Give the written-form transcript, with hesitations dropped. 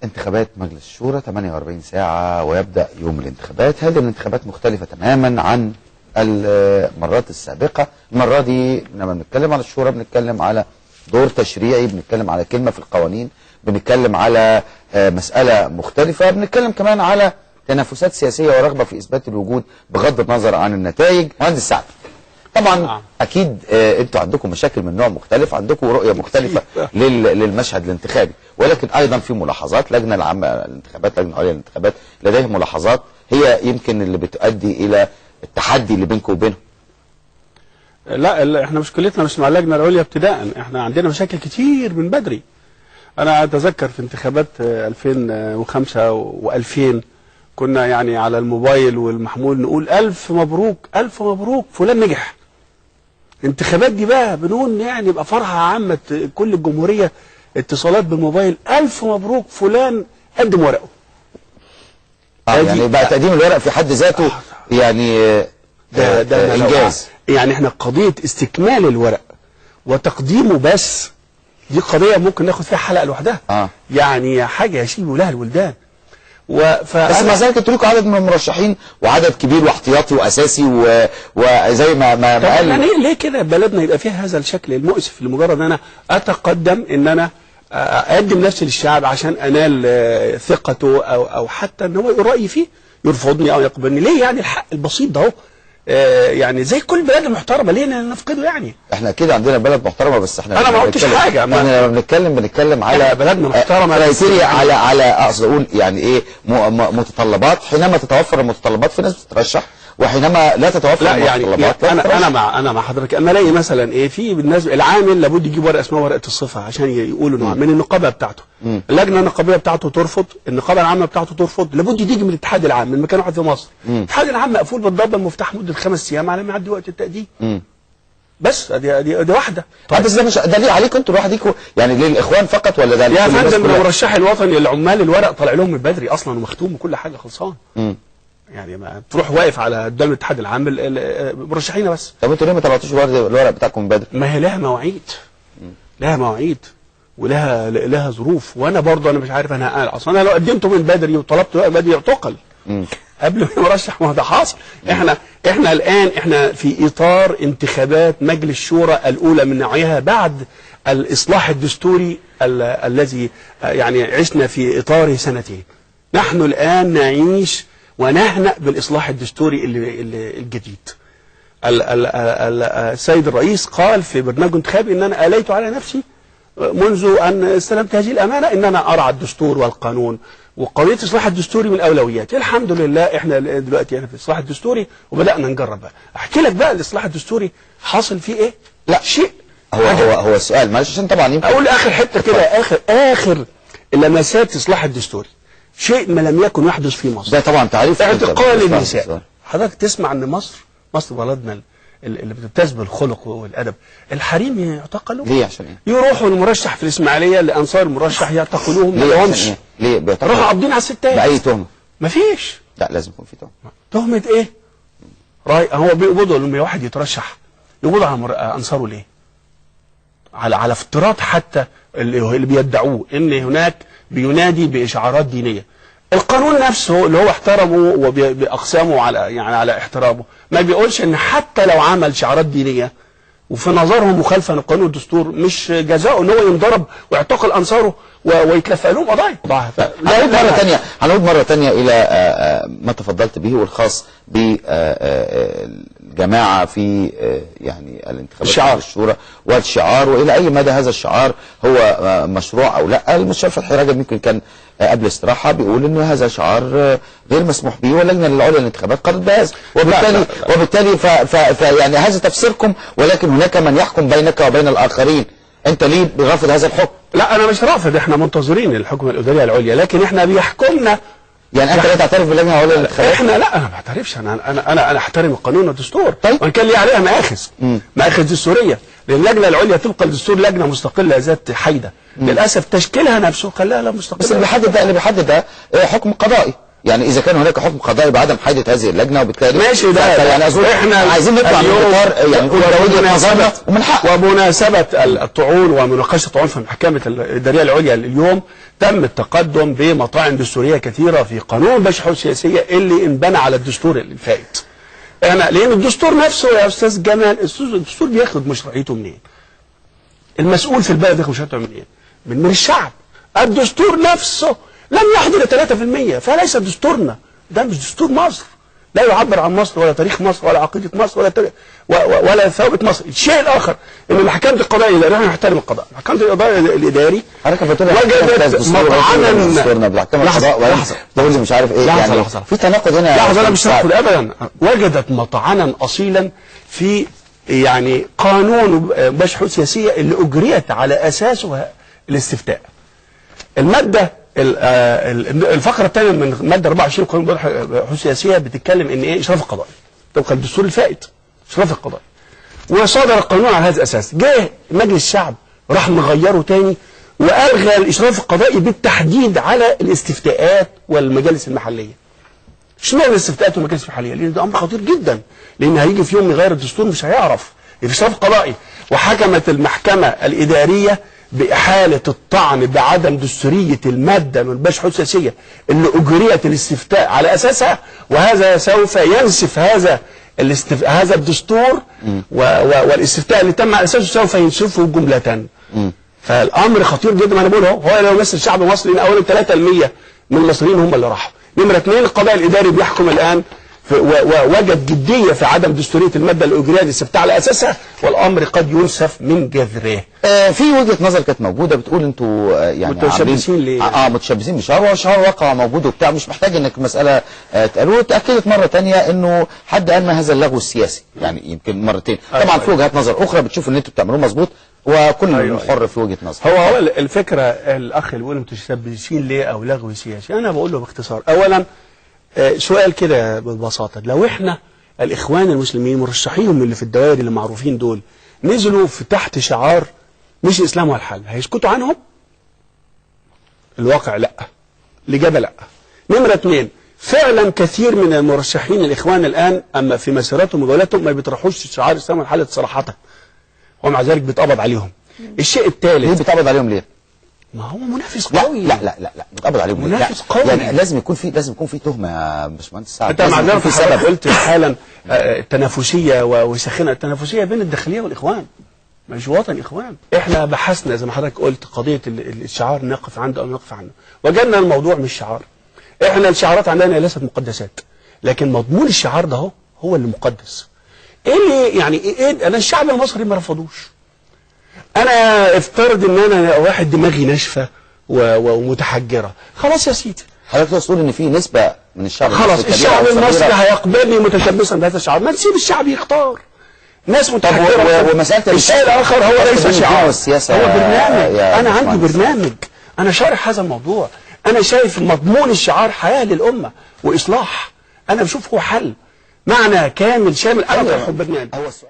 انتخابات مجلس الشورى 48 ساعة ويبدأ يوم الانتخابات. هذه الانتخابات مختلفة تماما عن المرات السابقة. المرة دي لما بنتكلم على الشورى بنتكلم على دور تشريعي، بنتكلم على كلمة في القوانين، بنتكلم على مسألة مختلفة، بنتكلم كمان على تنافسات سياسية ورغبة في إثبات الوجود بغض النظر عن النتائج. مهندس سعد، طبعا اكيد انتوا عندكم مشاكل من نوع مختلف، عندكم رؤيه مختلفه للمشهد الانتخابي، ولكن ايضا في ملاحظات. لجنه العامه للانتخابات، لجنه عليا للانتخابات لديهم ملاحظات هي يمكن اللي بتؤدي الى التحدي اللي بينكم وبينهم. لا احنا مشكلتنا مش مع اللجنه العليا ابتداء، احنا عندنا مشاكل كتير من بدري. انا اتذكر في انتخابات 2005 و2000 كنا يعني على الموبايل والمحمول نقول الف مبروك الف مبروك فلان نجح. الانتخابات دي بقى بنقول يعني يبقى فرحه عامه كل الجمهوريه اتصالات بالموبايل، الف مبروك فلان قدم ورقه. يعني بقى تقديم الورق في حد ذاته يعني ده انجاز. يعني احنا قضيه استكمال الورق وتقديمه بس دي قضيه ممكن ناخد فيها حلقه لوحدها. يعني حاجه يشيب لها الولدان. بس مع ذلك انتوا لكم عدد من المرشحين وعدد كبير واحتياطي واساسي وزي ما قال. يعني ليه كده بلدنا يبقى فيها هذا الشكل المؤسف لمجرد ان انا اتقدم ان انا اقدم نفسي للشعب عشان انال ثقته او حتى ان هو يقول رايي فيه، يرفضني او يقبلني؟ ليه يعني الحق البسيط ده اهو يعني زي كل بلد محترمه ليه نفقده؟ يعني احنا كده عندنا بلد محترمه، بس احنا انا ما قلتش حاجه. احنا لما بنتكلم على بلدنا محترمه كرايتيريا على اقصد اقول يعني ايه متطلبات. حينما تتوفر المتطلبات في ناس بتترشح، وحينما لا تتوفر المتطلبات يعني انا مع حضرتك. انا الاقي مثلا ايه في بالنسبه العامل لابد يجيب ورقه اسمها ورقه الصفه عشان يقولوا انه من النقابه بتاعته. اللجنه النقابيه بتاعته ترفض، النقابه العامه بتاعته ترفض، لابد تيجي من الاتحاد العام من مكان واحد في مصر. الاتحاد العام مقفول بالضبط المفتاح مده 5 ايام على ما يعدي وقت التقديم. بس دي واحده. طيب بس ده ليه عليكم انتوا لوحدكم؟ يعني ليه الاخوان فقط ولا ده يا فندم؟ المرشح الوطني العمال الورق طالع لهم من بدري اصلا ومختوم وكل حاجه خلصان. يعني ما تروح واقف على قدام الاتحاد العام مرشحين بس. طب انتوا ليه ما طلعتوش الورق بتاعكم من بدري؟ ما هي لها مواعيد، لها مواعيد ولها ظروف، وانا برضه انا مش عارف انا اصلا انا لو قدمته من بدري وطلبت ورق بدري يعتقل قبل ما يرشح. ما ده حاصل. احنا الان احنا في اطار انتخابات مجلس الشورى الاولى من نوعها بعد الاصلاح الدستوري الذي يعني عشنا في اطاره سنتين. نحن الان نعيش ونهنأ بالإصلاح الدستوري الجديد. السيد الرئيس قال في برنامج انتخابي ان انا آليت على نفسي منذ ان استلمت هذه الامانه ان انا ارعى الدستور والقانون، وقضيه الاصلاح الدستوري من الاولويات. الحمد لله احنا دلوقتي في الاصلاح الدستوري وبدانا نجرب بقى. احكي لك بقى الاصلاح الدستوري حاصل فيه ايه؟ لا شيء هو السؤال معلش عشان طبعا يمكن اقول اخر حته كده، اخر لمسات الاصلاح الدستوري شيء ما لم يكن يحدث في مصر. ده طبعا تعريف اعتقال النساء. حضرتك تسمع ان مصر بلدنا اللي بتمتاز بالخلق والادب، الحريم يعتقلوا. ليه؟ عشان ايه؟ يروحوا المرشح في الاسماعيليه لانصار المرشح يعتقلوهم. ما لهمش. ليه بيعتقلوا؟ يروحوا قابضين على الستات. باي تهمه؟ مفيش. لا لازم يكون في تهمه. تهمه ايه؟ هو بيقبضوا لما واحد يترشح يقبضوا على انصاره ليه؟ على افتراض حتى اللي بيدعوه ان هناك بينادي باشعارات دينيه. القانون نفسه اللي هو احترمه وباقسامه على احترامه ما بيقولش ان حتى لو عمل شعارات دينيه وفي نظرهم مخالفه للقانون والدستور مش جزاؤه ان هو ينضرب ويعتقل انصاره ويتلفق لهم قضايا. هنعود مره ثانيه الى ما تفضلت به والخاص بالجماعه في يعني الانتخابات الشورى والشعار، والى اي مدى هذا الشعار هو مشروع او لا. المستشار فتحي رجب يمكن كان قبل استراحه بيقول انه هذا شعار غير مسموح به، واللجنه العليا للانتخابات قررت بهذا، وبالتالي يعني هذا تفسيركم، ولكن هناك من يحكم بينك وبين الاخرين. انت ليه رافض هذا الحكم؟ لا انا مش رافض، احنا منتظرين الحكم الاداريه العليا، لكن احنا بيحكمنا. يعني انت لا تعترف باللجنه العليا للانتخابات؟ احنا لا، انا ما بعترفش. انا احترم القانون والدستور. طيب وان كان لي عليها مآخذ دستوريه، لان اللجنه العليا طبقا للدستور لجنه مستقله ذات حيده. للاسف تشكيلها نفسه خلاها لا مستقله. بس اللي بيحدد ده حكم قضائي. يعني اذا كان هناك حكم قضائي بعدم حيده هذه اللجنه، وبالتالي ماشي ده يعني احنا عايزين نطلع من اطار يعني نقول ده وجهه نظرنا ومن حق. وبمناسبه الطعون ومناقشه الطعون في المحكمه الاداريه العليا اليوم تم التقدم بمطاعم دستوريه كثيره في قانون بشحه السياسيه اللي انبنى على الدستور الفائت. لان الدستور نفسه يا استاذ جمال، الدستور بياخد مشروعيته منين؟ المسؤول في البلد ياخد مشروعيته منين؟ من الشعب. الدستور نفسه لم يحضر 3%، فليس دستورنا، ده مش دستور مصر، لا يعبر عن مصر ولا تاريخ مصر ولا عقيده مصر ولا ثوابت مصر. الشيء الاخر ان محكمه القضاء الاداري، نحن نحترم القضاء، محكمه القضاء الاداري وجدت مطعنا لحظه تقول لي مش عارف ايه يعني في تناقض هنا. لحظه، لا مش تناقض ابدا. وجدت مطعنا اصيلا في يعني قانون بشحه السياسيه اللي اجريت على اساسه الاستفتاء. الماده الفقره الثانيه من الماده 24 قانون بشحه السياسيه بتتكلم ان ايه؟ اشراف القضائي طبقا للدستور الفائت، اشراف القضائي. وصدر القانون على هذا الاساس. جه مجلس الشعب راح مغيره تاني والغى الاشراف القضائي بالتحديد على الاستفتاءات والمجالس المحليه. اشمعنى الاستفتاءات والمجالس المحليه؟ لان ده امر خطير جدا، لان هيجي في يوم يغير الدستور مش هيعرف. الاشراف القضائي. وحكمت المحكمه الاداريه بإحالة الطعن بعدم دستورية المادة من بشحه السياسية اللي أجريت الاستفتاء على أساسها، وهذا سوف ينسف هذا الدستور والاستفتاء اللي تم على أساسه سوف ينسفه جملة. فالأمر خطير جدا. ما أنا بقوله هو لو يمثل الشعب المصري، لأن أولا 3% من المصريين هم اللي راحوا. نمرة 2 القضاء الإداري بيحكم الآن ووجد جدية في عدم دستورية المادة اللي أجريت الاستفتاء على أساسها، والأمر قد ينسف من جذره. في وجهة نظر كانت موجودة بتقول انتوا يعني متشبثين ليه؟ متشبثين بشعار، والشعار واقع موجود وبتاع، مش محتاج انك مسألة تقالوه. اتأكدت مرة تانية انه حد قال ما هذا اللغو السياسي، يعني يمكن مرتين. طبعا في وجهات نظر أخرى بتشوف ان انتوا بتعملوه مظبوط، وكل حر في وجهة نظر. هو الفكرة الأخ اللي بيقول متشبثين ليه أو لغو سياسي، أنا بقول له باختصار. أولا سؤال كده ببساطة، لو احنا الإخوان المسلمين مرشحيهم اللي في الدوائر اللي معروفين دول نزلوا في تحت شعار مش الإسلام ولا حاجة، هيسكتوا عنهم؟ الواقع لا، الإجابة لا. نمرة 2 فعلا كثير من المرشحين الإخوان الآن أما في مسيراتهم وجولاتهم ما بيطرحوش شعار الإسلام ولا حاجة صراحة، ومع ذلك بيتقبض عليهم. الشيء الثالث ليه بيتقبض عليهم ليه؟ ما هو منافس قوي. لا لا لا لا بيتقبض عليهم منافس قوي. يعني لازم يكون في تهمه يا باشمهندس سعد. انت مع ذلك في سبب قلت حالا التنافسيه وسخنه التنافسيه بين الداخليه والاخوان، مش وطن اخوان. احنا بحثنا زي ما حضرتك قلت قضيه الشعار نقف عنده او نقف عنه، وجدنا الموضوع مش شعار. احنا الشعارات عندنا ليست مقدسات، لكن مضمون الشعار ده هو اللي مقدس. ايه اللي يعني ايه؟ انا الشعب المصري ما رفضوش. انا افترض ان انا واحد دماغي ناشفه ومتحجره، خلاص يا سيدي. حضرتك تقول ان في نسبه من الشعب خلاص الشعب المصري هيقبلني متشبثا بهذا الشعار، ما نسيب الشعب يختار. ناس متحجره. ومساله الشيء الاخر هو ليس شعار، هو برنامج. انا عندي برنامج، انا شارح هذا الموضوع. انا شايف مضمون الشعار حياه للامه واصلاح. انا بشوف هو حل معنى كامل شامل. انا بحب برنامج.